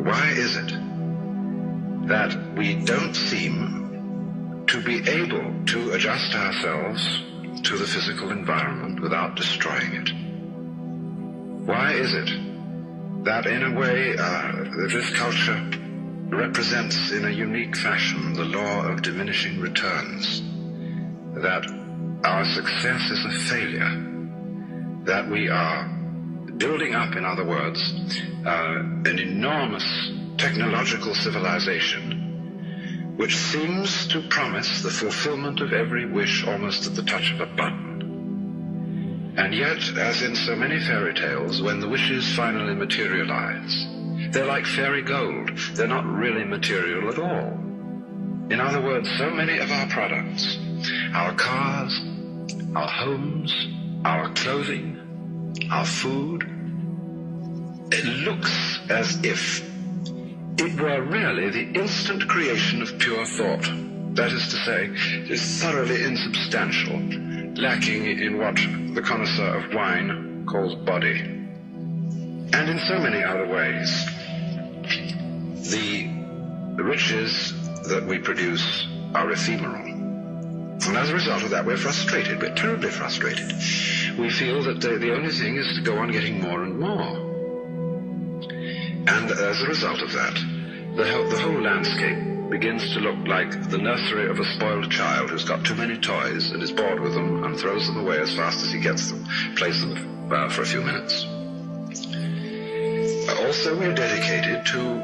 why is it that we don't seem to be able to adjust ourselves to the physical environment without destroying it? Why is it that in a way this culture represents in a unique fashion the law of diminishing returns, that our success is a failure, that we are building up, in other words, an enormous technological civilization which seems to promise the fulfillment of every wish almost at the touch of a button. And yet, as in so many fairy tales, when the wishes finally materialize, they're like fairy gold. They're not really material at all. In other words, so many of our products, our cars, our homes, our clothing, our food, it looks as if it were really the instant creation of pure thought. That is to say, it is thoroughly insubstantial, lacking in what the connoisseur of wine calls body. And in so many other ways, the riches that we produce are ephemeral. And as a result of that, we're frustrated. We're terribly frustrated. We feel that the only thing is to go on getting more and more. And as a result of that, the whole landscape begins to look like the nursery of a spoiled child who's got too many toys and is bored with them and throws them away as fast as he gets them, plays them for a few minutes. Also, we're dedicated to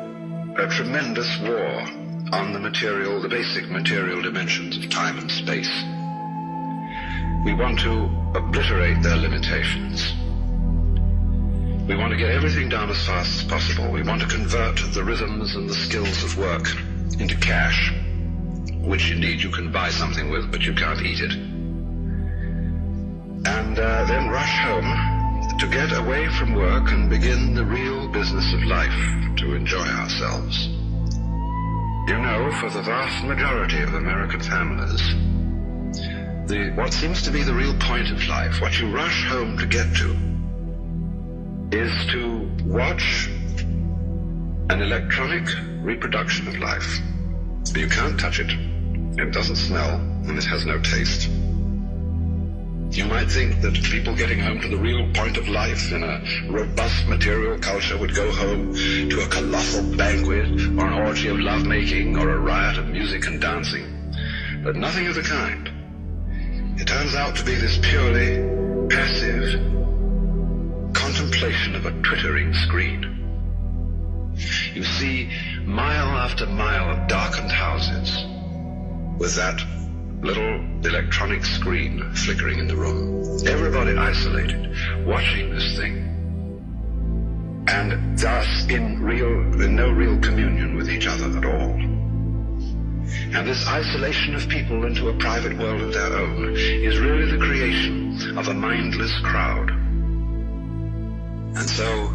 a tremendous war on the basic material dimensions of time and space. We want to obliterate their limitations. We want to get everything done as fast as possible. We want to convert the rhythms and the skills of work into cash, which indeed you can buy something with, but you can't eat it. And then rush home to get away from work and begin the real business of life, to enjoy ourselves. You know, for the vast majority of American families, what seems to be the real point of life, what you rush home to get to, is to watch an electronic reproduction of life. You can't touch it, it doesn't smell, and it has no taste. You might think that people getting home to the real point of life in a robust material culture would go home to a colossal banquet or an orgy of lovemaking or a riot of music and dancing. But nothing of the kind. It turns out to be this purely passive contemplation of a twittering screen. You see mile after mile of darkened houses with that little electronic screen flickering in the room. Everybody isolated, watching this thing, and thus in no real communion with each other at all. And this isolation of people into a private world of their own is really the creation of a mindless crowd. And so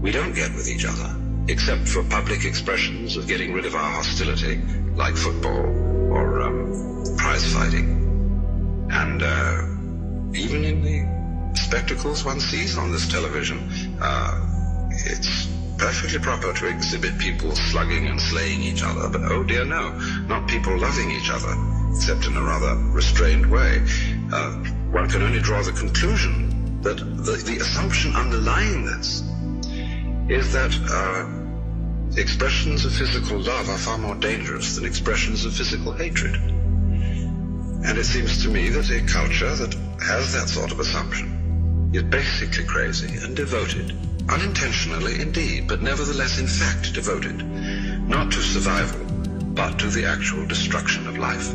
we don't get with each other, except for public expressions of getting rid of our hostility, like football or prize fighting. And even in the spectacles one sees on this television, it's perfectly proper to exhibit people slugging and slaying each other, but oh dear no, not people loving each other, except in a rather restrained way. One can only draw the conclusion that the assumption underlying this is that expressions of physical love are far more dangerous than expressions of physical hatred. And it seems to me that a culture that has that sort of assumption is basically crazy and devoted, unintentionally indeed, but nevertheless in fact devoted, not to survival, but to the actual destruction of life.